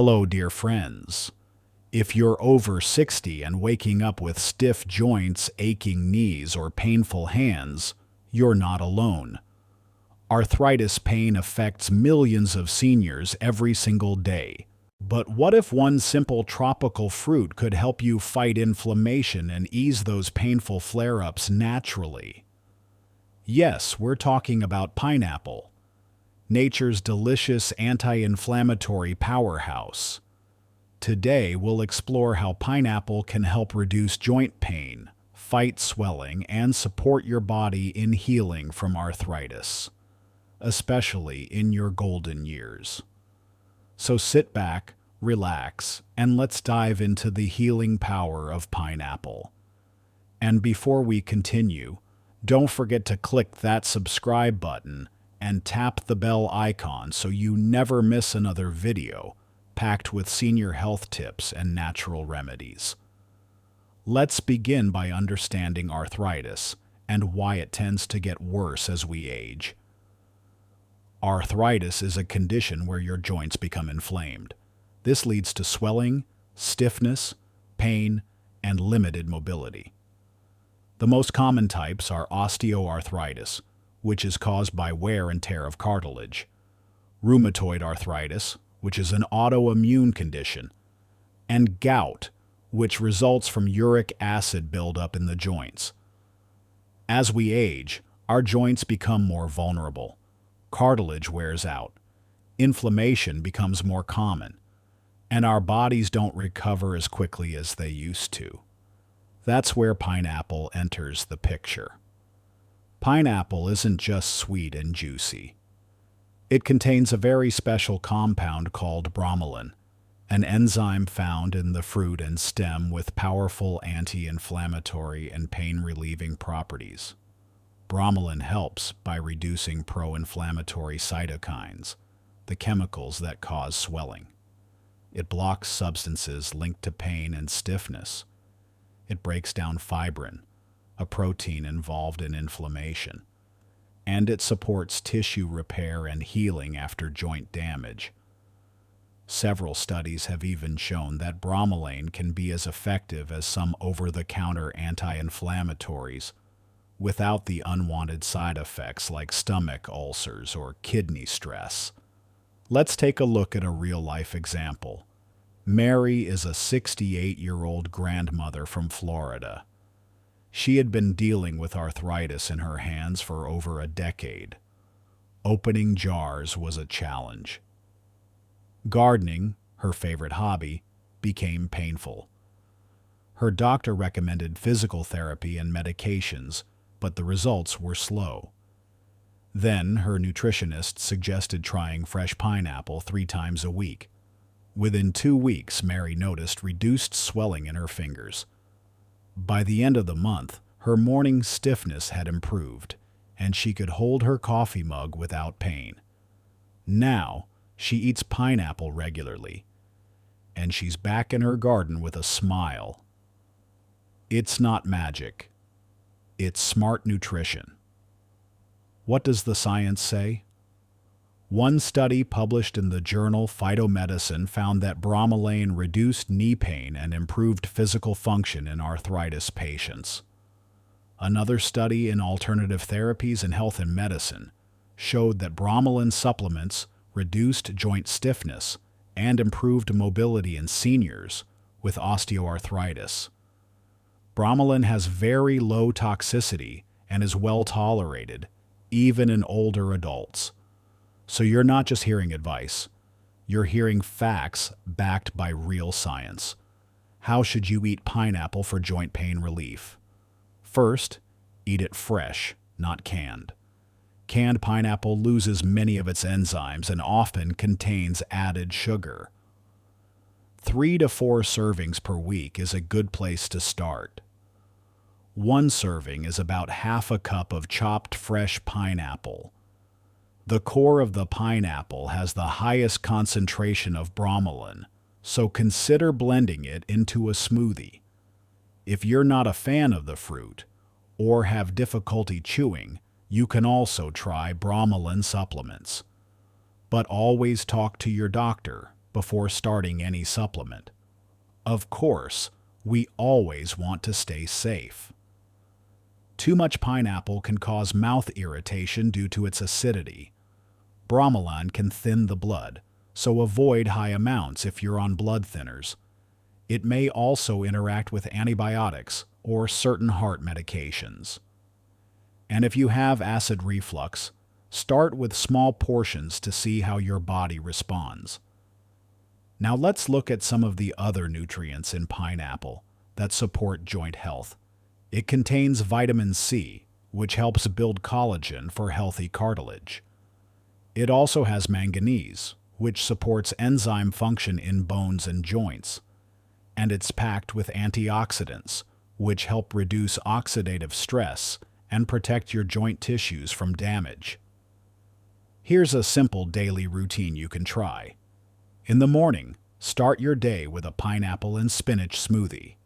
Hello, dear friends. If you're over 60 and waking up with stiff joints, aching knees, or painful hands, you're not alone. Arthritis pain affects millions of seniors every single day. But what if one simple tropical fruit could help you fight inflammation and ease those painful flare-ups naturally? Yes, we're talking about pineapple, nature's delicious anti-inflammatory powerhouse. Today, we'll explore how pineapple can help reduce joint pain, fight swelling, and support your body in healing from arthritis, especially in your golden years. So sit back, relax, and let's dive into the healing power of pineapple. And before we continue, don't forget to click that subscribe button and tap the bell icon so you never miss another video packed with senior health tips and natural remedies. Let's begin by understanding arthritis and why it tends to get worse as we age. Arthritis is a condition where your joints become inflamed. This leads to swelling, stiffness, pain, and limited mobility. The most common types are osteoarthritis, which is caused by wear and tear of cartilage, rheumatoid arthritis, which is an autoimmune condition, and gout, which results from uric acid buildup in the joints. As we age, our joints become more vulnerable. Cartilage wears out, inflammation becomes more common, and our bodies don't recover as quickly as they used to. That's where pineapple enters the picture. Pineapple isn't just sweet and juicy. It contains a very special compound called bromelain, an enzyme found in the fruit and stem with powerful anti-inflammatory and pain-relieving properties. Bromelain helps by reducing pro-inflammatory cytokines, the chemicals that cause swelling. It blocks substances linked to pain and stiffness. It breaks down fibrin, a protein involved in inflammation, and it supports tissue repair and healing after joint damage. Several studies have even shown that bromelain can be as effective as some over-the-counter anti-inflammatories without the unwanted side effects like stomach ulcers or kidney stress. Let's take a look at a real-life example. Mary is a 68-year-old grandmother from Florida. She had been dealing with arthritis in her hands for over a decade. Opening jars was a challenge. Gardening, her favorite hobby, became painful. Her doctor recommended physical therapy and medications, but the results were slow. Then her nutritionist suggested trying fresh pineapple 3 times a week. Within 2 weeks, Mary noticed reduced swelling in her fingers. By the end of the month, her morning stiffness had improved, and she could hold her coffee mug without pain. Now, she eats pineapple regularly, and she's back in her garden with a smile. It's not magic. It's smart nutrition. What does the science say? One study published in the journal Phytomedicine found that bromelain reduced knee pain and improved physical function in arthritis patients. Another study in Alternative Therapies in Health and Medicine showed that bromelain supplements reduced joint stiffness and improved mobility in seniors with osteoarthritis. Bromelain has very low toxicity and is well tolerated, even in older adults. So you're not just hearing advice, you're hearing facts backed by real science. How should you eat pineapple for joint pain relief? First, eat it fresh, not canned. Canned pineapple loses many of its enzymes and often contains added sugar. 3 to 4 servings per week is a good place to start. 1 serving is about half a cup of chopped fresh pineapple. The core of the pineapple has the highest concentration of bromelain, so consider blending it into a smoothie. If you're not a fan of the fruit or have difficulty chewing, you can also try bromelain supplements. But always talk to your doctor before starting any supplement. Of course, we always want to stay safe. Too much pineapple can cause mouth irritation due to its acidity. Bromelain can thin the blood, so avoid high amounts if you're on blood thinners. It may also interact with antibiotics or certain heart medications. And if you have acid reflux, start with small portions to see how your body responds. Now let's look at some of the other nutrients in pineapple that support joint health. It contains vitamin C, which helps build collagen for healthy cartilage. It also has manganese, which supports enzyme function in bones and joints. And it's packed with antioxidants, which help reduce oxidative stress and protect your joint tissues from damage. Here's a simple daily routine you can try. In the morning, start your day with a pineapple and spinach smoothie.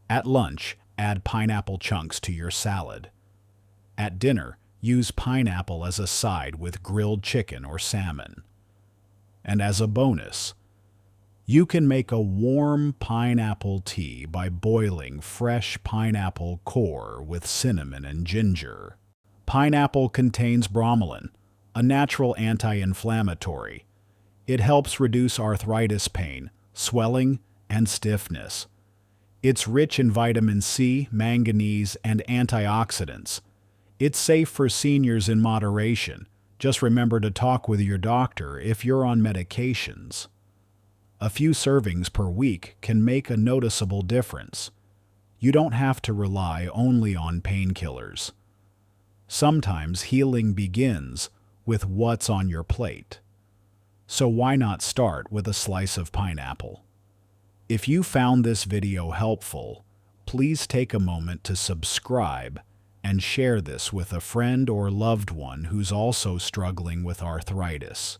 At lunch, add pineapple chunks to your salad. At dinner, use pineapple as a side with grilled chicken or salmon. And as a bonus, you can make a warm pineapple tea by boiling fresh pineapple core with cinnamon and ginger. Pineapple contains bromelain, a natural anti-inflammatory. It helps reduce arthritis pain, swelling, and stiffness. It's rich in vitamin C, manganese, and antioxidants. It's safe for seniors in moderation. Just remember to talk with your doctor if you're on medications. A few servings per week can make a noticeable difference. You don't have to rely only on painkillers. Sometimes healing begins with what's on your plate. So why not start with a slice of pineapple? If you found this video helpful, please take a moment to subscribe and share this with a friend or loved one who's also struggling with arthritis.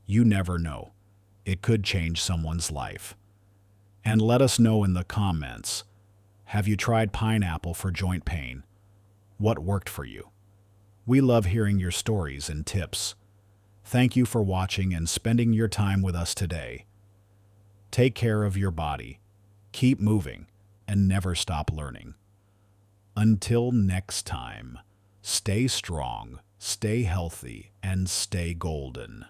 You never know. It could change someone's life. And let us know in the comments, have you tried pineapple for joint pain? What worked for you? We love hearing your stories and tips. Thank you for watching and spending your time with us today. Take care of your body, keep moving, and never stop learning. Until next time, stay strong, stay healthy, and stay golden.